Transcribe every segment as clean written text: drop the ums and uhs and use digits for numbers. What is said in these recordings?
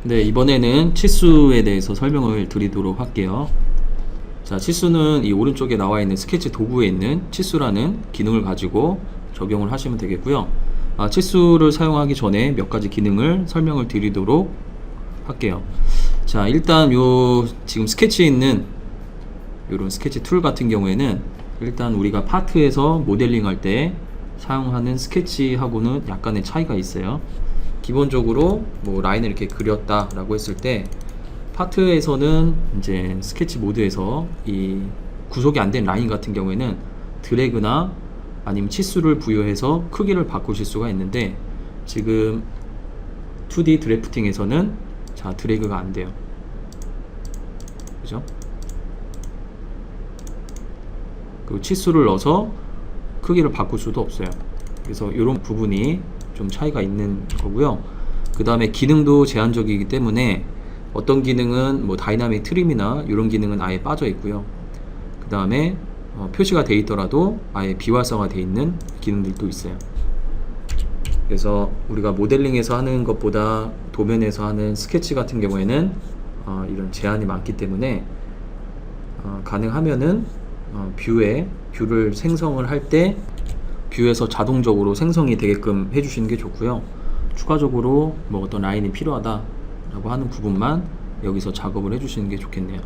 네, 이번에는 치수에 대해서 설명을 드리도록 할게요. 자, 치수는 이 오른쪽에 나와 있는 스케치 도구에 있는 치수라는 기능을 가지고 적용을 하시면 되겠고요. 치수를 사용하기 전에 몇 가지 기능을 설명을 드리도록 할게요. 자, 일단 지금 스케치에 있는 이런 스케치 툴 같은 경우에는 일단 우리가 파트에서 모델링 할 때 사용하는 스케치하고는 약간의 차이가 있어요. 기본적으로 뭐 라인을 이렇게 그렸다 라고 했을 때 파트에서는 이제 스케치 모드에서 이 구속이 안 된 라인 같은 경우에는 드래그나 아니면 치수를 부여해서 크기를 바꾸실 수가 있는데, 지금 2D 드래프팅에서는 자 드래그가 안 돼요. 그죠? 그리고 치수를 넣어서 크기를 바꿀 수도 없어요. 그래서 이런 부분이 좀 차이가 있는 거고요. 그 다음에 기능도 제한적이기 때문에 어떤 기능은 뭐 다이나믹 트림이나 이런 기능은 아예 빠져 있고요. 그 다음에 표시가 돼 있더라도 아예 비활성화 돼 있는 기능들도 있어요. 그래서 우리가 모델링에서 하는 것보다 도면에서 하는 스케치 같은 경우에는 이런 제한이 많기 때문에 가능하면은 뷰를 생성을 할 때 뷰에서 자동적으로 생성이 되게끔 해주시는 게 좋고요. 추가적으로 뭐 어떤 라인이 필요하다 라고 하는 부분만 여기서 작업을 해주시는 게 좋겠네요.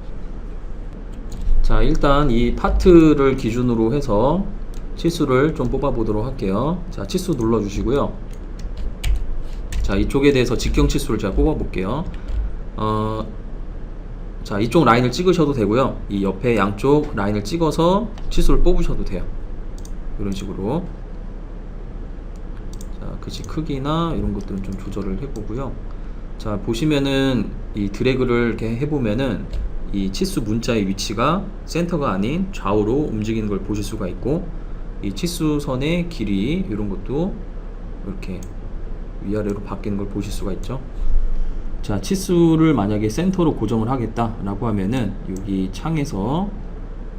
자, 일단 이 파트를 기준으로 해서 치수를 좀 뽑아 보도록 할게요. 자, 치수 눌러 주시고요. 자, 이쪽에 대해서 직경 치수를 제가 뽑아 볼게요. 자, 이쪽 라인을 찍으셔도 되고요. 이 옆에 양쪽 라인을 찍어서 치수를 뽑으셔도 돼요. 이런 식으로. 자, 글씨 크기나 이런 것들은 좀 조절을 해보고요. 자, 보시면은 이 드래그를 이렇게 해보면은 이 치수 문자의 위치가 센터가 아닌 좌우로 움직이는 걸 보실 수가 있고, 이 치수선의 길이 이런 것도 이렇게 위아래로 바뀌는 걸 보실 수가 있죠. 자, 치수를 만약에 센터로 고정을 하겠다 라고 하면은 여기 창에서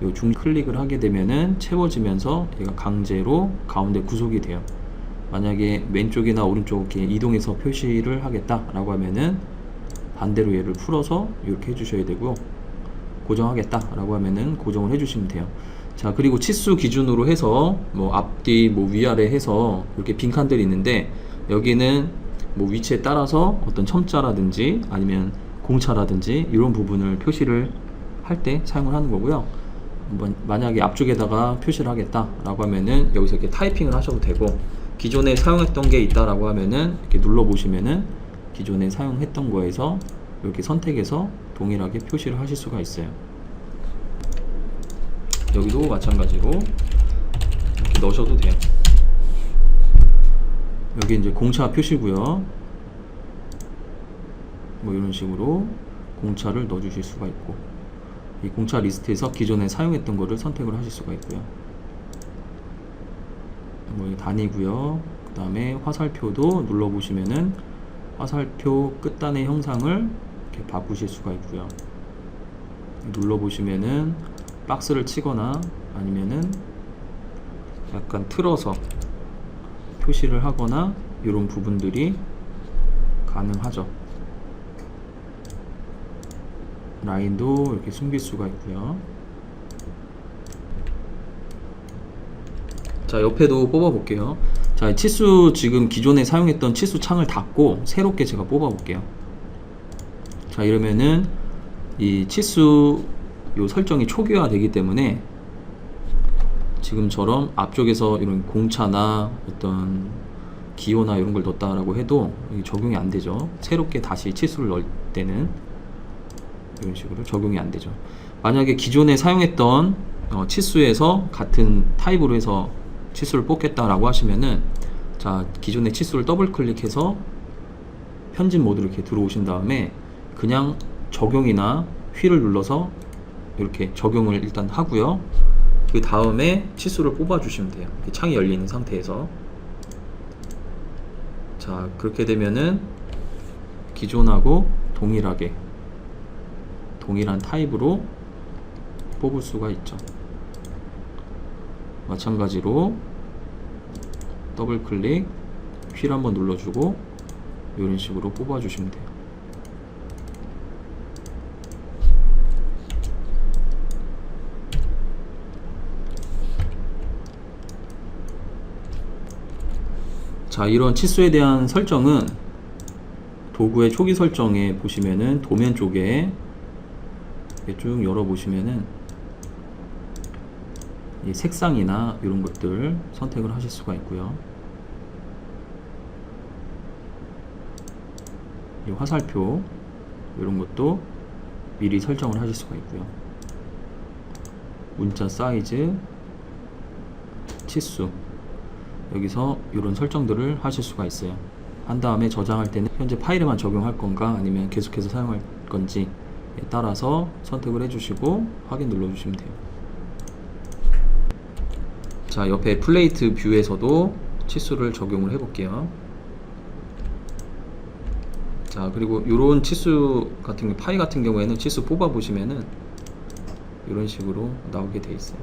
요 중 클릭을 하게 되면은 채워지면서 얘가 강제로 가운데 구속이 돼요. 만약에 왼쪽이나 오른쪽 이렇게 이동해서 표시를 하겠다 라고 하면은 반대로 얘를 풀어서 이렇게 해주셔야 되고요. 고정하겠다 라고 하면은 고정을 해주시면 돼요. 자, 그리고 치수 기준으로 해서 뭐 앞뒤 뭐 위아래 해서 이렇게 빈칸들이 있는데, 여기는 뭐 위치에 따라서 어떤 첨자라든지 아니면 공차라든지 이런 부분을 표시를 할 때 사용을 하는 거고요. 만약에 앞쪽에다가 표시를 하겠다 라고 하면은 여기서 이렇게 타이핑을 하셔도 되고, 기존에 사용했던 게 있다 라고 하면은 이렇게 눌러 보시면은 기존에 사용했던 거에서 이렇게 선택해서 동일하게 표시를 하실 수가 있어요. 여기도 마찬가지로 이렇게 넣으셔도 돼요. 여기 이제 공차 표시고요. 뭐 이런 식으로 공차를 넣어 주실 수가 있고, 이 공차 리스트에서 기존에 사용했던 거를 선택을 하실 수가 있고요. 뭐 단위고요. 그 다음에 화살표도 눌러 보시면은 화살표 끝단의 형상을 이렇게 바꾸실 수가 있고요. 눌러 보시면은 박스를 치거나 아니면은 약간 틀어서 표시를 하거나 이런 부분들이 가능하죠. 라인도 이렇게 숨길 수가 있고요. 자, 옆에도 뽑아 볼게요. 자, 치수 지금 기존에 사용했던 치수 창을 닫고 새롭게 제가 뽑아 볼게요. 자, 이러면은 이 치수 요 설정이 초기화 되기 때문에 지금처럼 앞쪽에서 이런 공차나 어떤 기호나 이런 걸 넣었다라고 해도 적용이 안 되죠. 새롭게 다시 치수를 넣을 때는 이런 식으로 적용이 안 되죠. 만약에 기존에 사용했던 치수에서 같은 타입으로 해서 치수를 뽑겠다라고 하시면은, 자, 기존의 치수를 더블 클릭해서 편집 모드로 이렇게 들어오신 다음에 그냥 적용이나 휠을 눌러서 이렇게 적용을 일단 하고요. 그 다음에 치수를 뽑아 주시면 돼요. 창이 열리는 상태에서. 자, 그렇게 되면은 기존하고 동일한 타입으로 뽑을 수가 있죠. 마찬가지로 더블 클릭, 휠 한번 눌러주고 이런 식으로 뽑아 주시면 돼요. 자, 이런 치수에 대한 설정은 도구의 초기 설정에 보시면은 도면 쪽에 이렇게 쭉 열어보시면은 이 색상이나 이런 것들 선택을 하실 수가 있고요. 이 화살표 이런 것도 미리 설정을 하실 수가 있고요. 문자 사이즈, 치수, 여기서 이런 설정들을 하실 수가 있어요. 한 다음에 저장할 때는 현재 파일에만 적용할 건가 아니면 계속해서 사용할 건지에 따라서 선택을 해주시고 확인 눌러주시면 돼요. 자, 옆에 플레이트 뷰에서도 치수를 적용을 해볼게요. 자, 그리고 이런 치수 같은 경우, 파이 같은 경우에는 치수 뽑아 보시면은 이런 식으로 나오게 돼 있어요.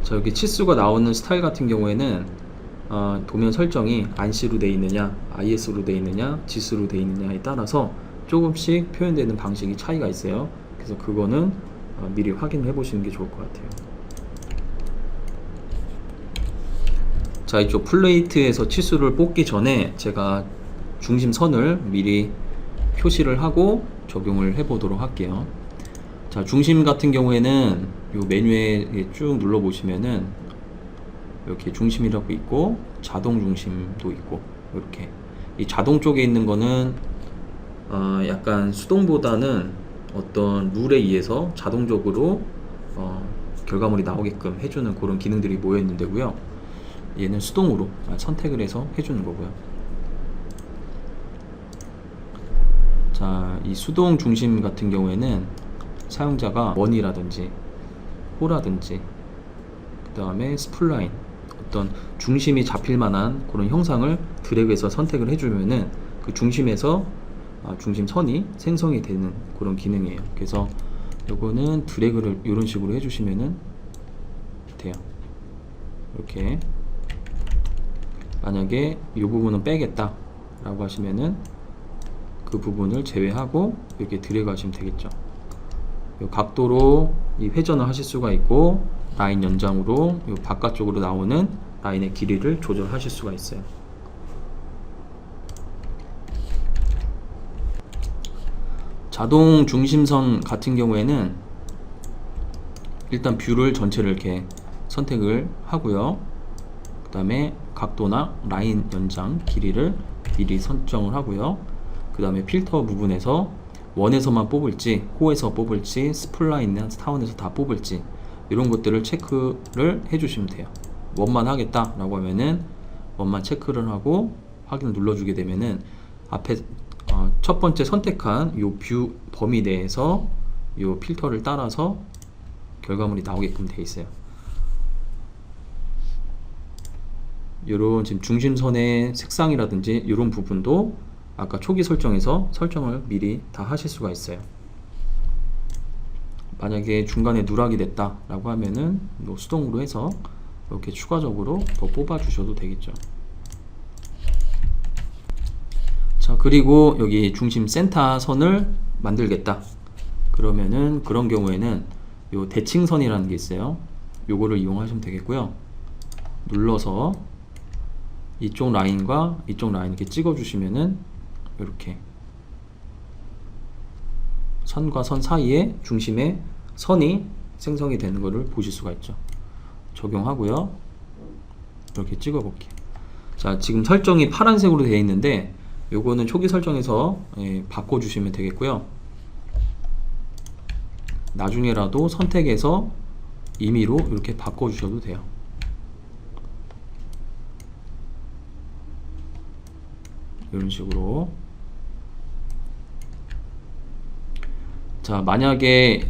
자, 여기 치수가 나오는 스타일 같은 경우에는 도면 설정이 ANSI로 되어 있느냐, IS로 되어 있느냐, 지수로 되어 있느냐에 따라서 조금씩 표현되는 방식이 차이가 있어요. 그래서 그거는 미리 확인해 보시는 게 좋을 것 같아요. 자, 이쪽 플레이트에서 치수를 뽑기 전에 제가 중심선을 미리 표시를 하고 적용을 해 보도록 할게요. 자, 중심 같은 경우에는 이 메뉴에 쭉 눌러 보시면은 이렇게 중심이라고 있고 자동 중심도 있고, 이렇게 이 자동 쪽에 있는 거는 약간 수동보다는 어떤 룰에 의해서 자동적으로 결과물이 나오게끔 해주는 그런 기능들이 모여 있는 데고요. 얘는 수동으로 선택을 해서 해주는 거고요. 자, 이 수동 중심 같은 경우에는 사용자가 원이라든지 호라든지 그 다음에 스플라인, 어떤 중심이 잡힐 만한 그런 형상을 드래그해서 선택을 해주면은 그 중심에서 중심선이 생성이 되는 그런 기능이에요. 그래서 요거는 드래그를 이런 식으로 해주시면은 돼요. 이렇게 만약에 이 부분은 빼겠다 라고 하시면은 그 부분을 제외하고 이렇게 드래그 하시면 되겠죠. 이 각도로 이 회전을 하실 수가 있고, 라인 연장으로 이 바깥쪽으로 나오는 라인의 길이를 조절하실 수가 있어요. 자동 중심선 같은 경우에는 일단 뷰를 전체를 이렇게 선택을 하고요. 그 다음에 각도나 라인 연장 길이를 미리 설정을 하고요. 그 다음에 필터 부분에서 원에서만 뽑을지, 호에서 뽑을지, 스플라인이나 타원에서 다 뽑을지, 이런 것들을 체크를 해주시면 돼요. 원만 하겠다 라고 하면은 원만 체크를 하고 확인을 눌러주게 되면은 앞에 첫 번째 선택한 이 뷰 범위 내에서 이 필터를 따라서 결과물이 나오게끔 되어 있어요. 이런 지금 중심선의 색상이라든지 이런 부분도 아까 초기 설정에서 설정을 미리 다 하실 수가 있어요. 만약에 중간에 누락이 됐다 라고 하면은 수동으로 해서 이렇게 추가적으로 더 뽑아 주셔도 되겠죠. 자, 그리고 여기 중심 센터 선을 만들겠다 그러면은 그런 경우에는 요 대칭선이라는 게 있어요. 요거를 이용하시면 되겠고요. 눌러서 이쪽 라인과 이쪽 라인 이렇게 찍어 주시면은 이렇게 선과 선 사이에 중심에 선이 생성이 되는 것을 보실 수가 있죠. 적용하고요. 이렇게 찍어 볼게요. 자, 지금 설정이 파란색으로 되어 있는데 요거는 초기 설정에서 바꿔 주시면 되겠고요. 나중에라도 선택해서 임의로 이렇게 바꿔 주셔도 돼요. 이런 식으로. 자, 만약에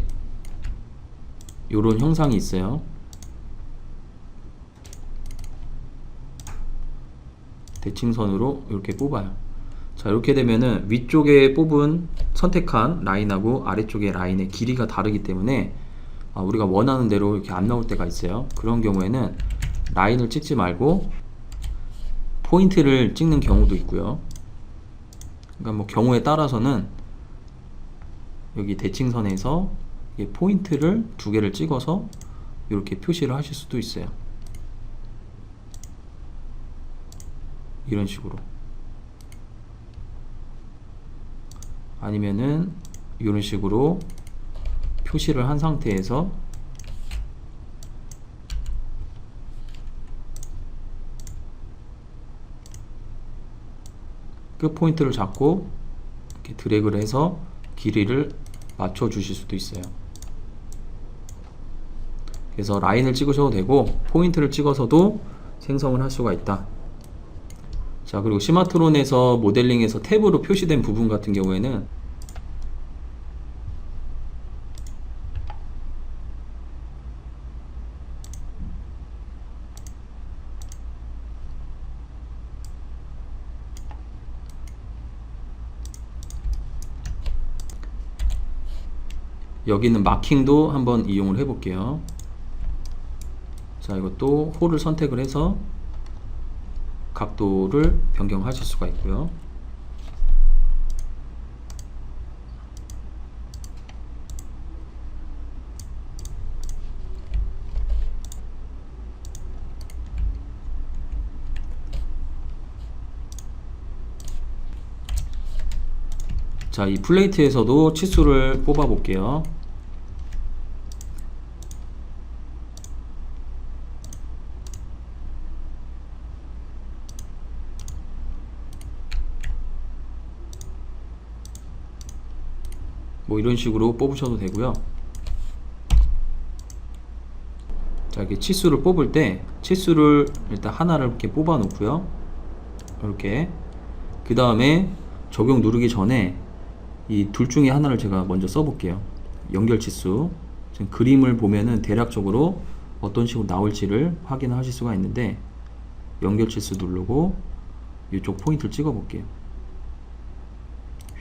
요런 형상이 있어요. 대칭선으로 이렇게 뽑아요. 자, 이렇게 되면은 위쪽에 뽑은 선택한 라인하고 아래쪽의 라인의 길이가 다르기 때문에 우리가 원하는 대로 이렇게 안 나올 때가 있어요. 그런 경우에는 라인을 찍지 말고 포인트를 찍는 경우도 있고요. 그러니까 뭐 경우에 따라서는 여기 대칭선에서 포인트를 두 개를 찍어서 이렇게 표시를 하실 수도 있어요. 이런 식으로. 아니면은 이런 식으로 표시를 한 상태에서 끝 포인트를 잡고 이렇게 드래그를 해서 길이를 맞춰 주실 수도 있어요. 그래서 라인을 찍으셔도 되고 포인트를 찍어서도 생성을 할 수가 있다. 자, 그리고 시마트론에서 모델링에서 탭으로 표시된 부분 같은 경우에는 여기 있는 마킹도 한번 이용을 해 볼게요. 자, 이것도 홀을 선택을 해서 각도를 변경하실 수가 있고요. 자, 이 플레이트에서도 치수를 뽑아 볼게요. 뭐 이런 식으로 뽑으셔도 되고요. 자, 이렇게 치수를 뽑을 때 치수를 일단 하나를 이렇게 뽑아 놓고요. 이렇게 그 다음에 적용 누르기 전에 이 둘 중에 하나를 제가 먼저 써 볼게요. 연결 치수. 지금 그림을 보면은 대략적으로 어떤 식으로 나올지를 확인하실 수가 있는데, 연결 치수 누르고 이쪽 포인트를 찍어 볼게요.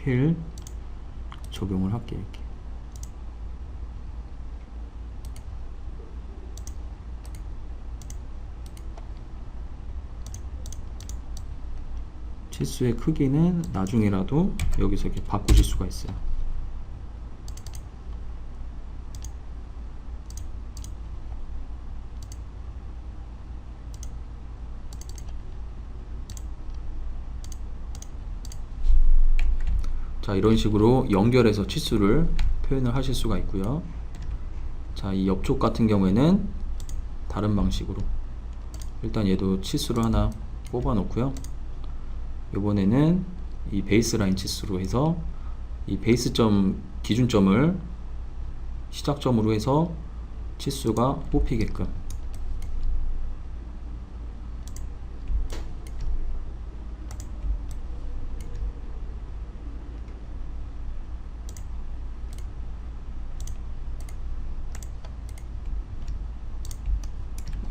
휠 적용을 할게요. 이렇게. 치수의 크기는 나중에라도 여기서 이렇게 바꾸실 수가 있어요. 자, 이런 식으로 연결해서 치수를 표현을 하실 수가 있고요. 자, 이 옆쪽 같은 경우에는 다른 방식으로 일단 얘도 치수를 하나 뽑아 놓고요. 이번에는 이 베이스라인 치수로 해서 이 베이스점 기준점을 시작점으로 해서 치수가 뽑히게끔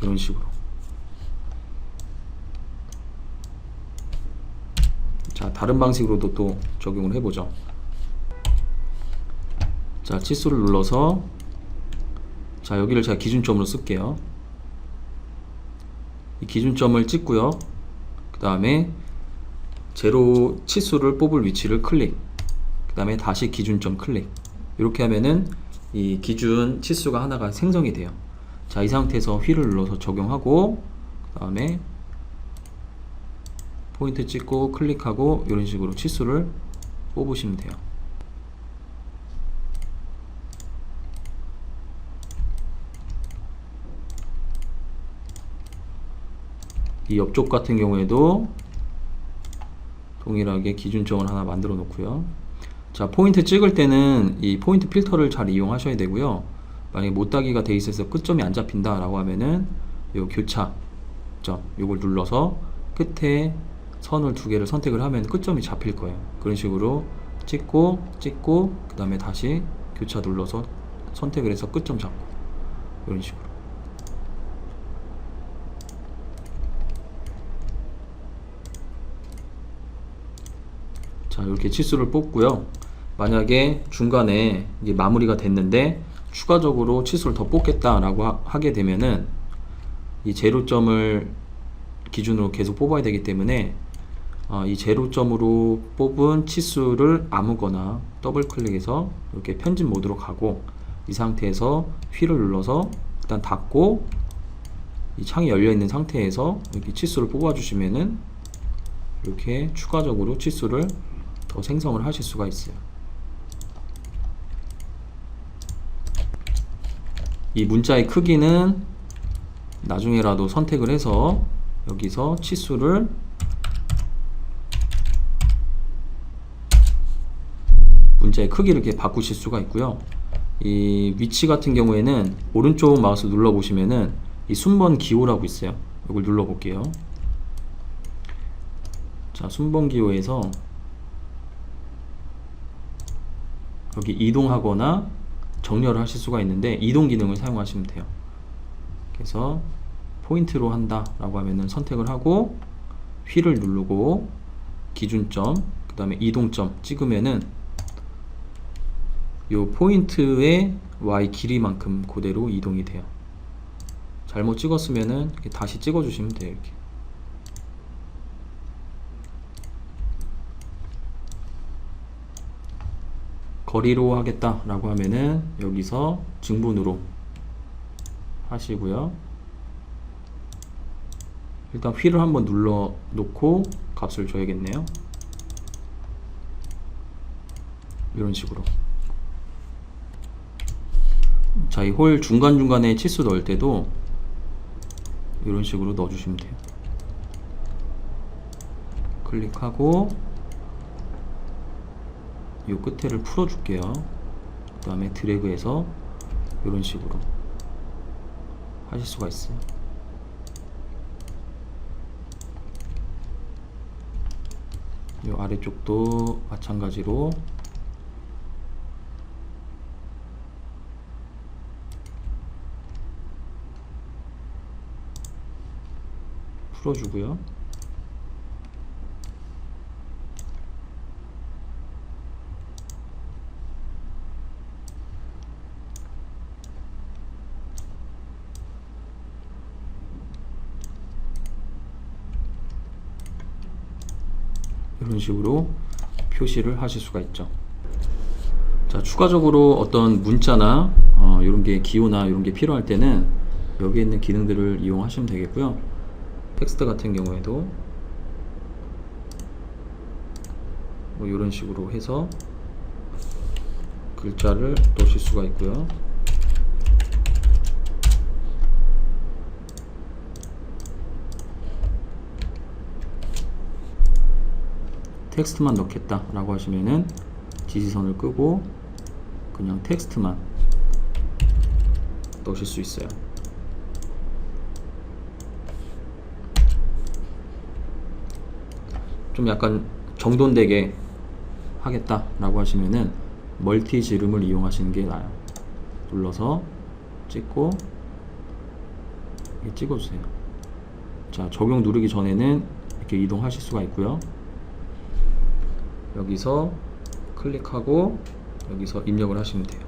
이런 식으로. 자, 다른 방식으로도 또 적용을 해보죠. 자, 치수를 눌러서 자, 여기를 제가 기준점으로 쓸게요. 이 기준점을 찍고요. 그 다음에 제로 치수를 뽑을 위치를 클릭, 그 다음에 다시 기준점 클릭. 이렇게 하면은 이 기준 치수가 하나가 생성이 돼요. 자, 이 상태에서 휠을 눌러서 적용하고 그 다음에 포인트 찍고 클릭하고 이런 식으로 치수를 뽑으시면 돼요. 이 옆쪽 같은 경우에도 동일하게 기준점을 하나 만들어 놓고요. 자, 포인트 찍을 때는 이 포인트 필터를 잘 이용하셔야 되고요. 만약에 못따기가 돼 있어서 끝점이 안 잡힌다 라고 하면은 요 교차점 요걸 눌러서 끝에 선을 두 개를 선택을 하면 끝점이 잡힐 거예요. 그런 식으로 찍고 그 다음에 다시 교차 눌러서 선택을 해서 끝점 잡고 이런 식으로. 자, 이렇게 치수를 뽑고요. 만약에 중간에 이게 마무리가 됐는데 추가적으로 치수를 더 뽑겠다 라고 하게 되면은 이 제로점을 기준으로 계속 뽑아야 되기 때문에 이 제로점으로 뽑은 치수를 아무거나 더블 클릭해서 이렇게 편집 모드로 가고 이 상태에서 휠을 눌러서 일단 닫고 이 창이 열려 있는 상태에서 이렇게 치수를 뽑아 주시면은 이렇게 추가적으로 치수를 더 생성을 하실 수가 있어요. 이 문자의 크기는 나중에라도 선택을 해서 여기서 치수를 문자의 크기를 이렇게 바꾸실 수가 있고요. 이 위치 같은 경우에는 오른쪽 마우스 눌러 보시면은 이 순번 기호라고 있어요. 이걸 눌러 볼게요. 자, 순번 기호에서 여기 이동하거나 정렬을 하실 수가 있는데 이동 기능을 사용하시면 돼요. 그래서 포인트로 한다 라고 하면은 선택을 하고 휠을 누르고 기준점 그 다음에 이동점 찍으면은 요 포인트의 Y 길이만큼 그대로 이동이 돼요. 잘못 찍었으면은 다시 찍어 주시면 돼요. 이렇게 거리로 하겠다 라고 하면은 여기서 증분으로 하시고요. 일단 휠을 한번 눌러 놓고 값을 줘야겠네요. 이런 식으로. 자, 이 홀 중간중간에 치수 넣을 때도 이런 식으로 넣어 주시면 돼요. 클릭하고 이 끝에를 풀어 줄게요. 그 다음에 드래그해서 이런 식으로 하실 수가 있어요. 이 아래쪽도 마찬가지로 풀어주고요. 이런 식으로 표시를 하실 수가 있죠. 자, 추가적으로 어떤 문자나 이런 게 기호나 이런 게 필요할 때는 여기 있는 기능들을 이용하시면 되겠고요. 텍스트 같은 경우에도 뭐 이런 식으로 해서 글자를 넣으실 수가 있고요. 텍스트만 넣겠다 라고 하시면은 지시선을 끄고 그냥 텍스트만 넣으실 수 있어요. 좀 약간 정돈되게 하겠다 라고 하시면은 멀티 지름을 이용하시는 게 나아요. 눌러서 찍고 이렇게 찍어주세요. 자, 적용 누르기 전에는 이렇게 이동하실 수가 있고요. 여기서 클릭하고 여기서 입력을 하시면 돼요.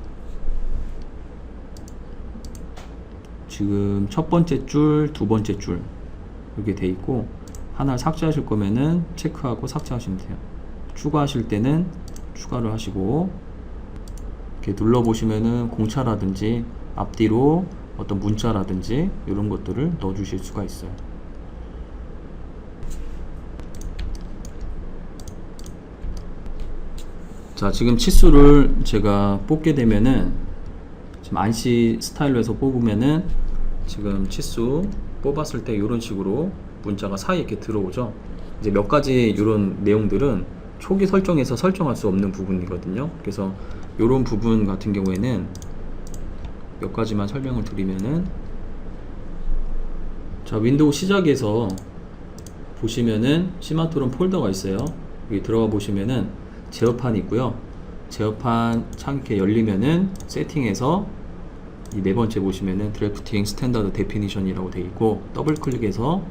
지금 첫 번째 줄, 두 번째 줄 이렇게 돼 있고 하나를 삭제하실 거면은 체크하고 삭제하시면 돼요. 추가하실 때는 추가를 하시고 이렇게 눌러 보시면은 공차라든지 앞뒤로 어떤 문자라든지 이런 것들을 넣어 주실 수가 있어요. 자, 지금 치수를 제가 뽑게 되면은 지금 안시 스타일로 해서 뽑으면은 지금 치수 뽑았을 때 이런 식으로 문자가 사이에 이렇게 들어오죠. 이제 몇 가지 이런 내용들은 초기 설정에서 설정할 수 없는 부분이거든요. 그래서 이런 부분 같은 경우에는 몇 가지만 설명을 드리면은, 자, 윈도우 시작에서 보시면은 시마토론 폴더가 있어요. 여기 들어가 보시면은 제어판이 있고요. 제어판 창 이렇게 열리면은 세팅에서 이 네 번째 보시면은 드래프팅 스탠다드 데피니션이라고 되어 있고 더블 클릭해서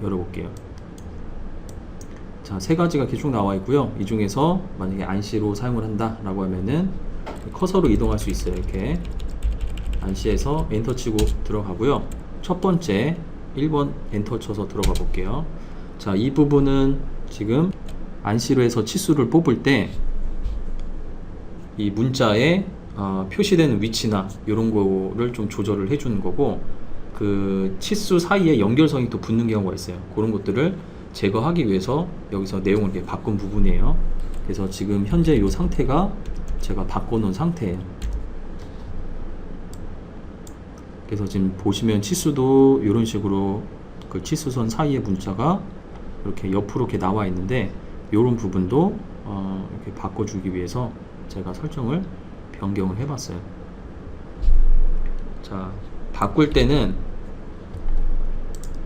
열어볼게요. 자, 세 가지가 이렇게 쭉 나와 있고요. 이 중에서 만약에 안시로 사용을 한다 라고 하면은 커서로 이동할 수 있어요. 이렇게 안시에서 엔터 치고 들어가고요. 첫 번째 1번 엔터 쳐서 들어가 볼게요. 자, 이 부분은 지금 안시로 해서 치수를 뽑을 때 이 문자의 표시되는 위치나 이런 거를 좀 조절을 해주는 거고, 그 치수 사이에 연결선이 또 붙는 경우가 있어요. 그런 것들을 제거하기 위해서 여기서 내용을 이렇게 바꾼 부분이에요. 그래서 지금 현재 이 상태가 제가 바꿔놓은 상태예요. 그래서 지금 보시면 치수도 이런 식으로 그 치수선 사이의 문자가 이렇게 옆으로 이렇게 나와 있는데, 이런 부분도 이렇게 바꿔주기 위해서 제가 설정을 변경을 해봤어요. 자, 바꿀 때는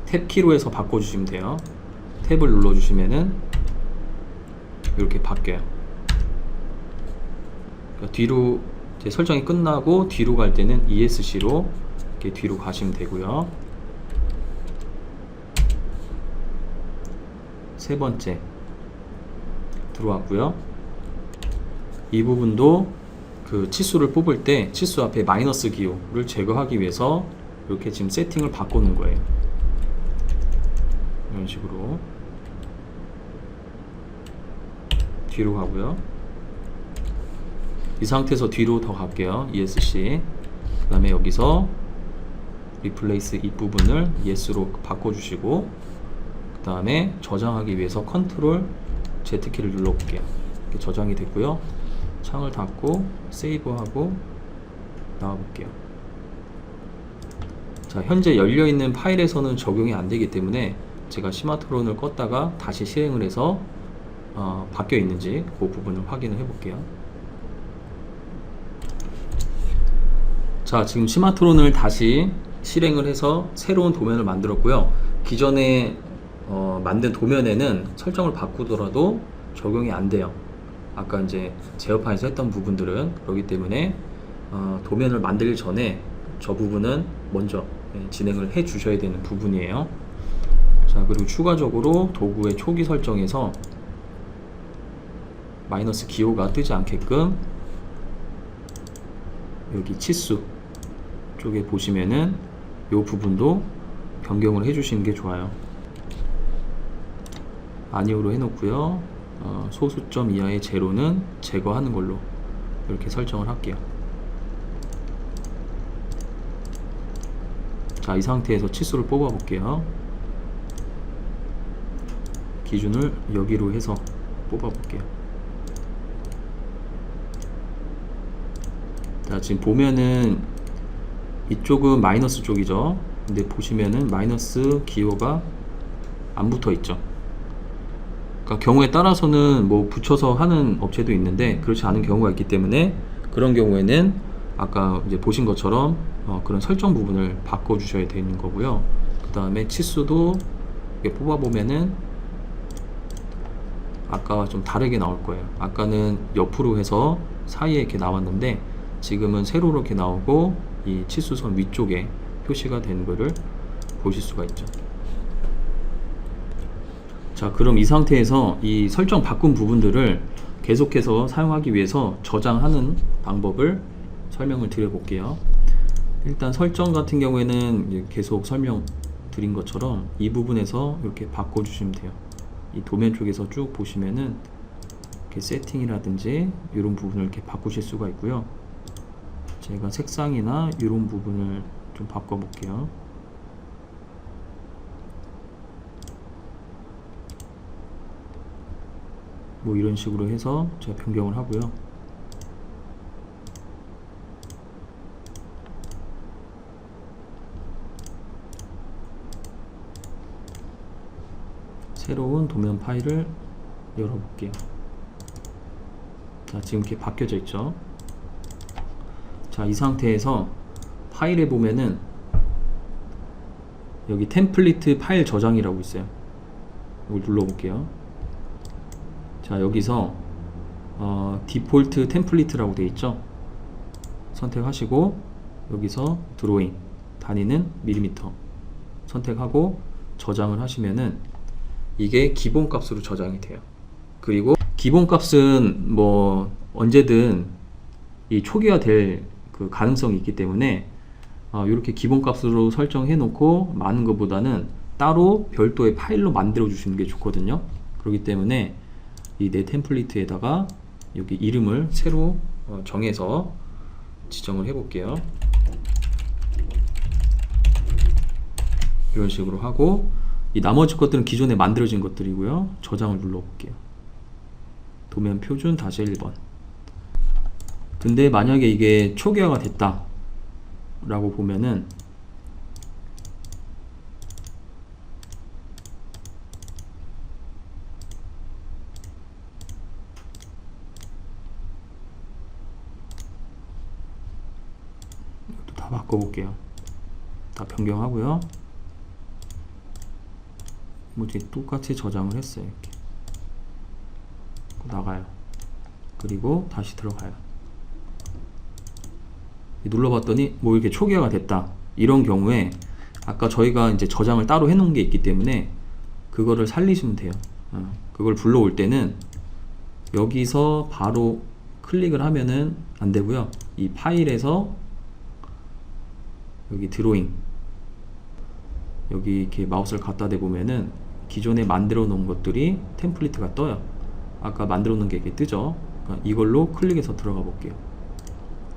탭 키로 해서 바꿔주시면 돼요. 탭을 눌러주시면은 이렇게 바뀌어요. 그러니까 뒤로 이제 설정이 끝나고 뒤로 갈 때는 ESC로 이렇게 뒤로 가시면 되고요. 세 번째 들어왔고요. 이 부분도 그 치수를 뽑을 때 치수 앞에 마이너스 기호를 제거하기 위해서 이렇게 지금 세팅을 바꾸는 거예요. 이런 식으로 뒤로 가고요. 이 상태에서 뒤로 더 갈게요. ESC. 그 다음에 여기서 리플레이스 이 부분을 yes로 바꿔주시고, 그 다음에 저장하기 위해서 컨트롤 Z키를 눌러볼게요. 이렇게 저장이 됐고요. 창을 닫고 세이브하고 나와볼게요. 자, 현재 열려있는 파일에서는 적용이 안되기 때문에 제가 스마트폰을 껐다가 다시 실행을 해서 바뀌어 있는지 그 부분을 확인을 해볼게요. 자, 지금 스마트폰을 다시 실행을 해서 새로운 도면을 만들었고요. 기존에 만든 도면에는 설정을 바꾸더라도 적용이 안 돼요. 아까 이제 제어판에서 했던 부분들은. 그렇기 때문에 도면을 만들기 전에 저 부분은 먼저 진행을 해 주셔야 되는 부분이에요. 자, 그리고 추가적으로 도구의 초기 설정에서 마이너스 기호가 뜨지 않게끔 여기 치수 쪽에 보시면은 이 부분도 변경을 해 주시는 게 좋아요. 아니오로 해놓고요. 소수점 이하의 제로는 제거하는 걸로 이렇게 설정을 할게요. 자, 이 상태에서 치수를 뽑아 볼게요. 기준을 여기로 해서 뽑아 볼게요. 자, 지금 보면은 이쪽은 마이너스 쪽이죠. 근데 보시면은 마이너스 기호가 안 붙어 있죠. 그러니까 경우에 따라서는 뭐 붙여서 하는 업체도 있는데 그렇지 않은 경우가 있기 때문에, 그런 경우에는 아까 이제 보신 것처럼 그런 설정 부분을 바꿔 주셔야 되는 거고요. 그 다음에 치수도 이렇게 뽑아 보면은 아까와 좀 다르게 나올 거예요. 아까는 옆으로 해서 사이에 이렇게 나왔는데 지금은 세로로 이렇게 나오고 이 치수선 위쪽에 표시가 되는 것을 보실 수가 있죠. 자, 그럼 이 상태에서 이 설정 바꾼 부분들을 계속해서 사용하기 위해서 저장하는 방법을 설명을 드려 볼게요. 일단 설정 같은 경우에는 계속 설명드린 것처럼 이 부분에서 이렇게 바꿔 주시면 돼요. 이 도면 쪽에서 쭉 보시면은 이렇게 세팅이라든지 이런 부분을 이렇게 바꾸실 수가 있고요. 제가 색상이나 이런 부분을 좀 바꿔 볼게요. 뭐 이런 식으로 해서 제가 변경을 하고요. 새로운 도면 파일을 열어볼게요. 자, 지금 이렇게 바뀌어져 있죠. 자, 이 상태에서 파일에 보면은 여기 템플릿 파일 저장이라고 있어요. 이걸 눌러볼게요. 자, 여기서 디폴트 템플릿이라고 되어 있죠. 선택하시고 여기서 드로잉 단위는 밀리미터 선택하고 저장을 하시면은 이게 기본 값으로 저장이 돼요. 그리고 기본 값은 뭐 언제든 이 초기화 될 그 가능성이 있기 때문에 이렇게 기본 값으로 설정해 놓고 많은 것보다는 따로 별도의 파일로 만들어 주시는 게 좋거든요. 그렇기 때문에 이 내 템플릿에다가 여기 이름을 새로 정해서 지정을 해 볼게요. 이런 식으로 하고, 이 나머지 것들은 기존에 만들어진 것들이고요. 저장을 눌러 볼게요. 도면 표준 다시 1번. 근데 만약에 이게 초기화가 됐다 라고 보면은 이것도 다 바꿔볼게요. 다 변경하고요. 뭐지, 똑같이 저장을 했어요. 이렇게 나가요. 그리고 다시 들어가요. 눌러봤더니 뭐 이렇게 초기화가 됐다. 이런 경우에 아까 저희가 이제 저장을 따로 해놓은 게 있기 때문에 그거를 살리시면 돼요. 그걸 불러올 때는 여기서 바로 클릭을 하면은 안 되고요. 이 파일에서 여기 드로잉, 여기 이렇게 마우스를 갖다 대보면은 기존에 만들어 놓은 것들이 템플릿가 떠요. 아까 만들어 놓은 게 이렇게 뜨죠. 그러니까 이걸로 클릭해서 들어가 볼게요.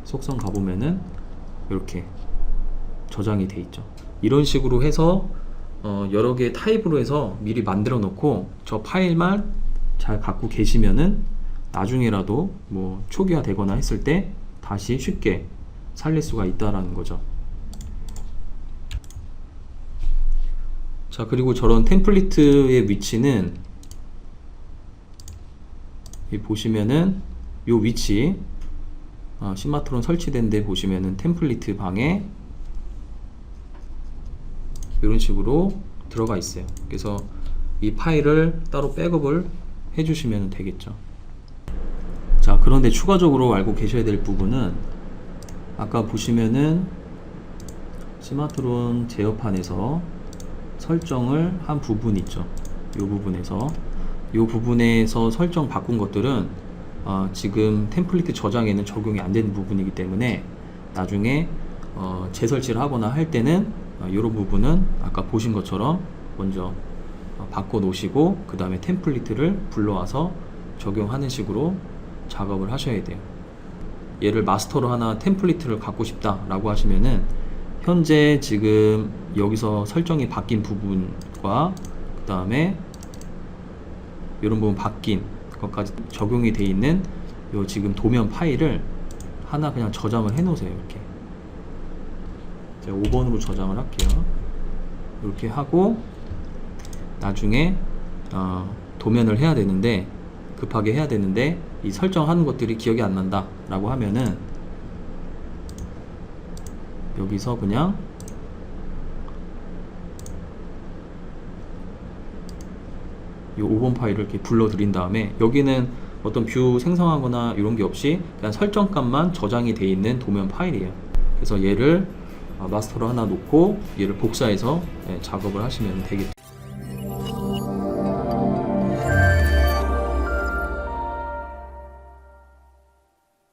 속성 가보면은 이렇게 저장이 돼 있죠. 이런 식으로 해서 여러 개의 타입으로 해서 미리 만들어 놓고 저 파일만 잘 갖고 계시면은 나중에라도 뭐 초기화 되거나 했을 때 다시 쉽게 살릴 수가 있다라는 거죠. 자, 그리고 저런 템플릿의 위치는 여기 보시면은 요 위치, 시마트론 설치된 데 보시면은 템플릿 방에 이런 식으로 들어가 있어요. 그래서 이 파일을 따로 백업을 해주시면 되겠죠. 자, 그런데 추가적으로 알고 계셔야 될 부분은 아까 보시면은 시마트론 제어판에서 설정을 한 부분 있죠. 이 부분에서 설정 바꾼 것들은 지금 템플릿 저장에는 적용이 안 되는 부분이기 때문에 나중에 재설치를 하거나 할 때는 이런 부분은 아까 보신 것처럼 먼저 바꿔 놓으시고 그 다음에 템플릿을 불러와서 적용하는 식으로 작업을 하셔야 돼요. 얘를 마스터로 하나 템플릿을 갖고 싶다 라고 하시면은 현재 지금 여기서 설정이 바뀐 부분과 그 다음에 이런 부분 바뀐 것까지 적용이 돼 있는 요 지금 도면 파일을 하나 그냥 저장을 해 놓으세요. 이렇게 제가 5번으로 저장을 할게요. 이렇게 하고 나중에 도면을 해야 되는데 급하게 해야 되는데 이 설정하는 것들이 기억이 안 난다 라고 하면은 여기서 그냥 이 5번 파일을 이렇게 불러 드린 다음에 여기는 어떤 뷰 생성하거나 이런 게 없이 그냥 설정값만 저장이 되어 있는 도면 파일이에요. 그래서 얘를 마스터로 하나 놓고 얘를 복사해서 작업을 하시면 되겠죠.